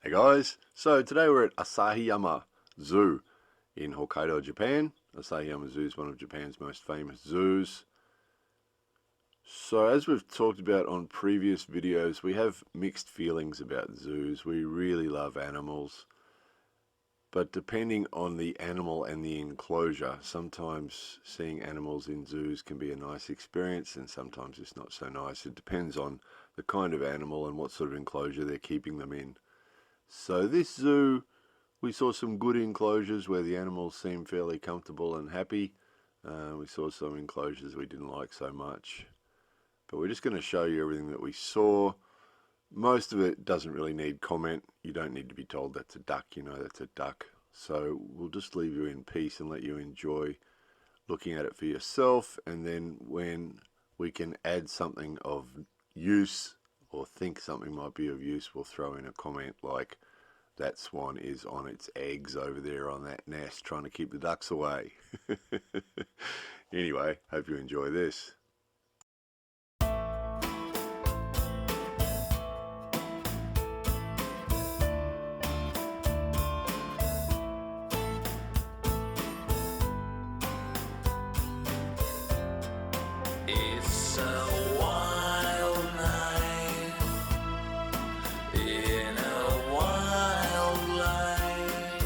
Hey guys, so today we're at Asahiyama Zoo in Hokkaido, Japan. Asahiyama Zoo is one of Japan's most famous zoos. So as we've talked about on previous videos, we have mixed feelings about zoos. We really love animals, but depending on the animal and the enclosure, sometimes seeing animals in zoos can be a nice experience and sometimes it's not so nice. It depends on the kind of animal and what sort of enclosure they're keeping them in. So this zoo, we saw some good enclosures where the animals seemed fairly comfortable and happy. We saw some enclosures we didn't like so much. But we're just going to show you everything that we saw. Most of it doesn't really need comment. You don't need to be told that's a duck, you know that's a duck. So we'll just leave you in peace and let you enjoy looking at it for yourself. And then when we can add something of use or think something might be of use, we'll throw in a comment like, that swan is on its eggs over there on that nest trying to keep the ducks away. Anyway, hope you enjoy this. It's a wild night in a wild life.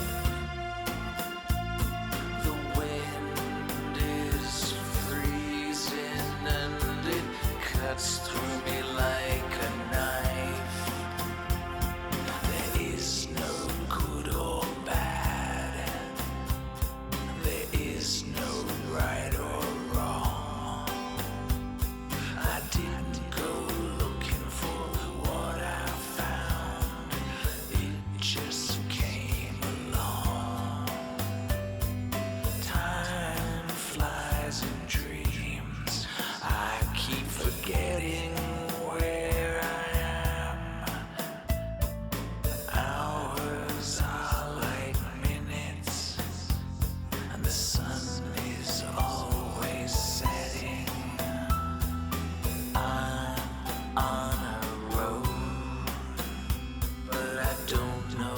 The wind is freezing and it cuts through me like a knife. There is no good or bad. There is no right or wrong. I didn't go looking for what I found. It just came along. Time flies in dreams. I keep forgetting where I am. Hours are like minutes, and the sun is always setting. I'm on a road, but I don't know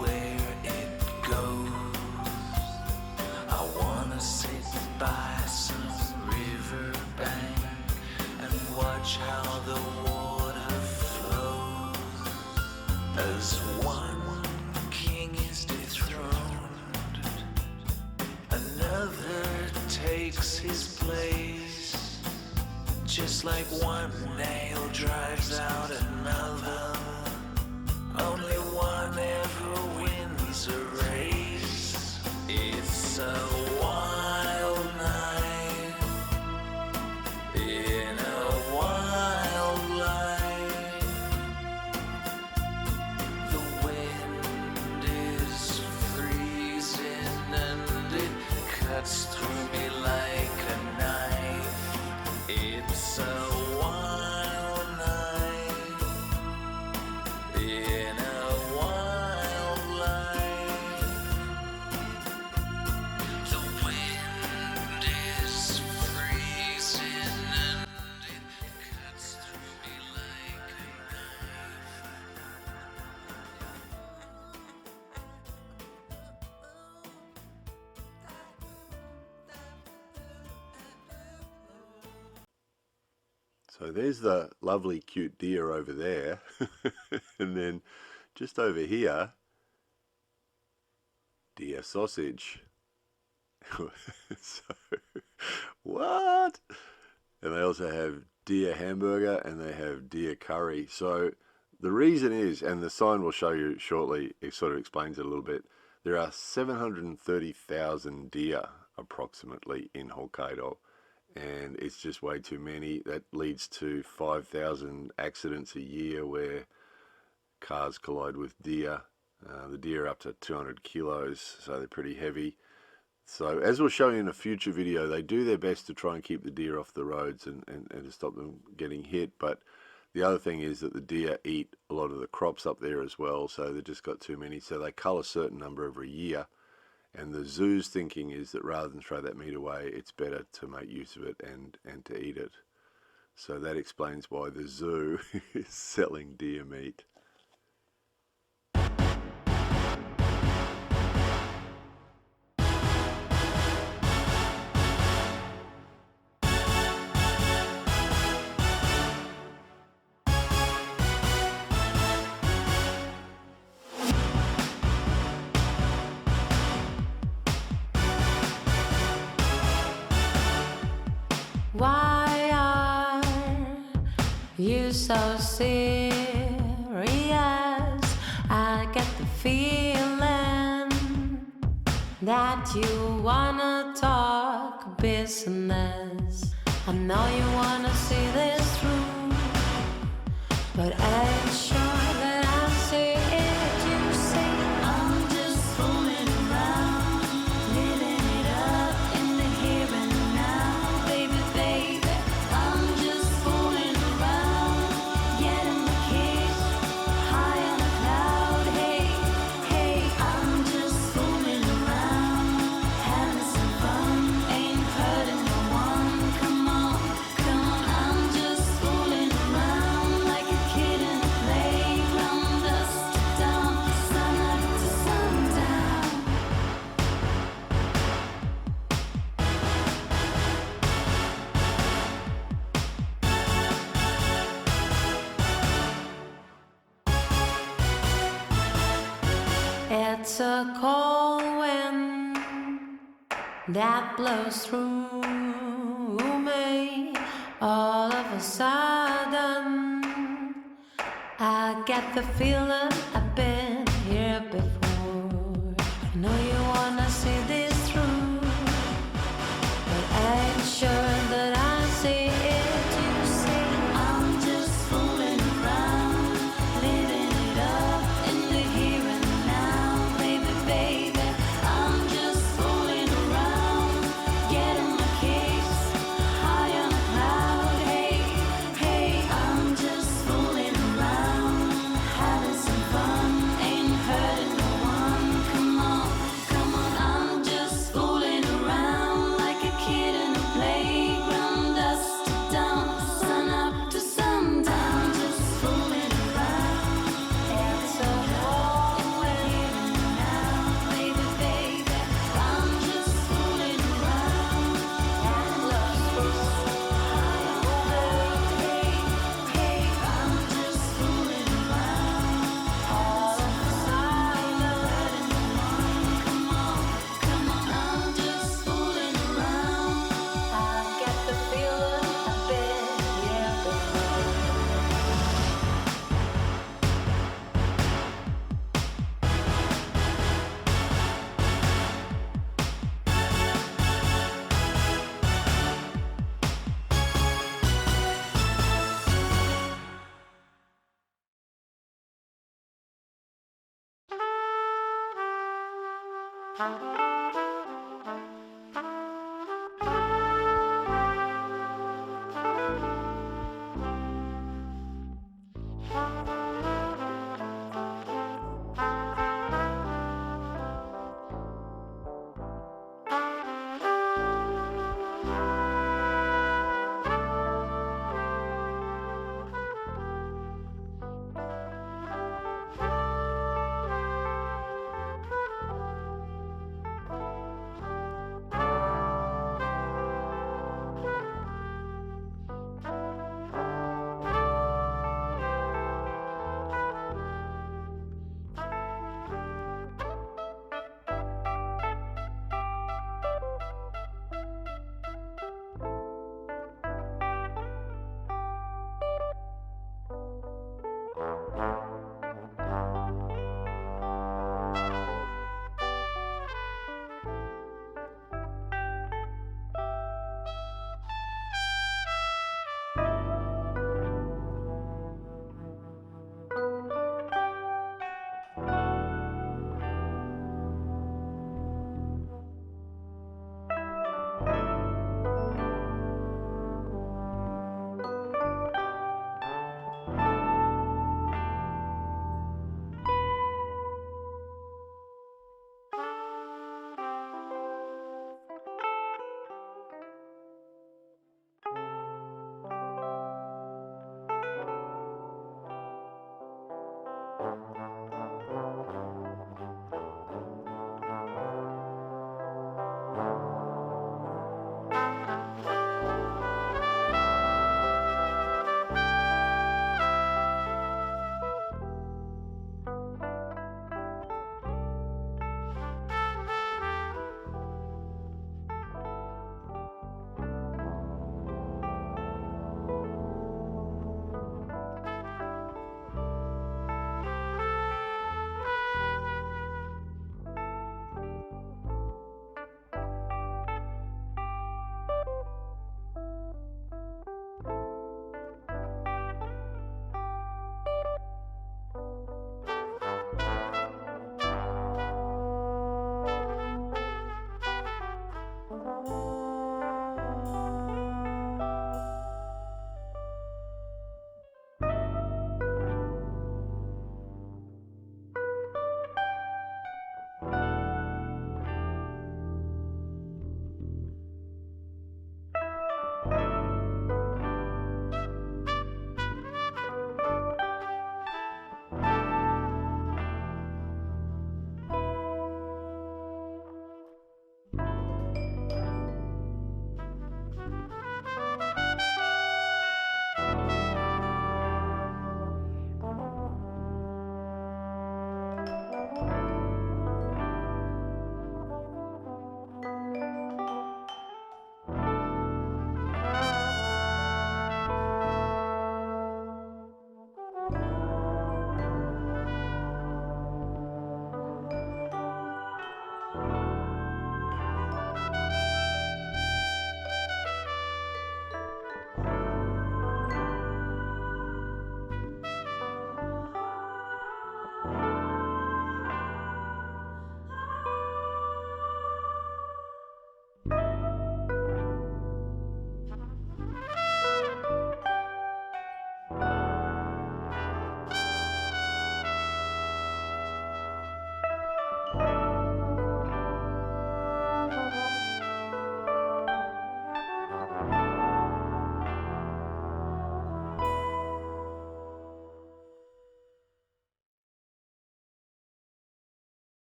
where it goes. I wanna sit by some riverbank and watch how the water flows. As one king is dethroned, another takes his place. Just like one nail drives out another, only one ever wins a race. It's a wild night in a wild life. The wind is freezing and it cuts through me like a knife. It's a wild night in a wild life. The wind is freezing and it cuts through me like a knife. So there's the lovely cute deer over there. And then just over here, deer sausage. So, what? And they also have deer hamburger and they have deer curry. So the reason is, and the sign will show you shortly, it sort of explains it a little bit, there are 730,000 deer approximately in Hokkaido. And it's just way too many. That leads to 5,000 accidents a year where cars collide with deer. The deer are up to 200 kilos, so they're pretty heavy. So as we'll show you in a future video, they do their best to try and keep the deer off the roads and to stop them getting hit. But the other thing is that the deer eat a lot of the crops up there as well, so they've just got too many. So they cull a certain number every year. And the zoo's thinking is that rather than throw that meat away, it's better to make use of it and to eat it. So that explains why the zoo is selling deer meat. so serious. I get the feeling that you wanna talk business. I know you wanna see this through, but I ain't sure that I see it. You say I'm just fooling around, living it up in the here and now, baby, baby. I'm just fooling around, getting my kiss high on a cloud. Hey, hey, I'm just fooling around, having some fun, ain't hurting no one. Come on, come on, I'm just fooling around like a kid in a playground, dusk to dawn, sun up to sundown. It's a cold wind that blows through me. All of a sudden, I get the feeling I've been here before. I know you wanna see this through, but I ain't sure that I see it. You say I'm just fooling around, living it up in the here and now, baby, baby. I'm just fooling around, getting my kicks high on a cloud. Hey, hey, I'm just fooling around, having some fun, ain't hurting no one. Come on, come on, I'm just fooling around like a kid in a playground, dusk to dawn, sun up to sundown. Just fooling around, it's a cold wind now, baby, baby. I'm just fooling around, and love's high on the cloud. Hey, hey, I'm just fooling around, all of a sudden. Come on, come on, I'm just fooling around. I get the feeling I've been here before.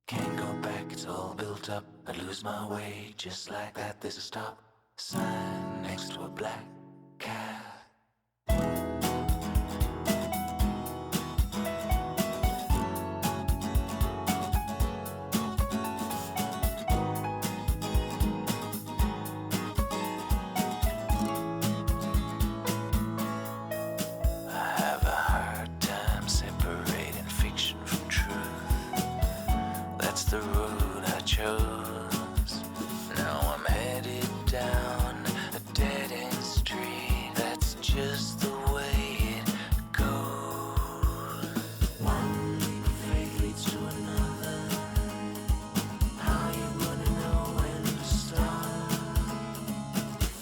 Can't go back, it's all built up. I lose my way, just like that. There's a stop sign next to a black cat. I have a hard time separating fiction from truth. That's the road I chose. Now I'm headed down a dead end street. That's just the way it goes. One leap of faith leads to another. How you gonna know when to stop?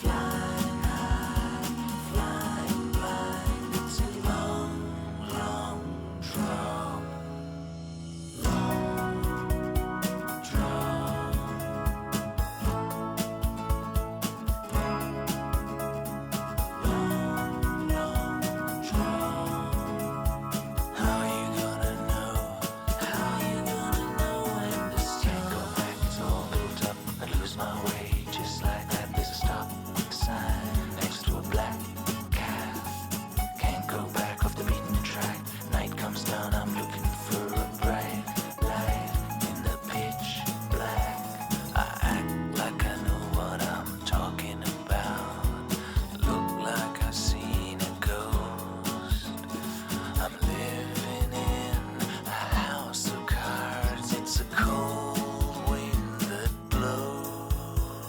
Flying high, flying blind. It's a long, long drop. Long drop. Long, long drop. How you gonna know? How you gonna know when to stop? Can't go back, it's all built up. I lose my way, just like that. There's a stop sign next to a black cat. Can't go back off the beaten track. Night comes down, I'm looking for a bright light in the pitch black. I act like I know what I'm talking about. Look like I've seen a ghost. I'm living in a house of cards. It's a cold wind that blows.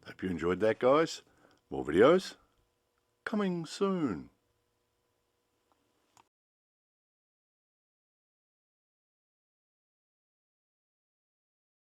Hope you enjoyed that, guys. More videos coming soon.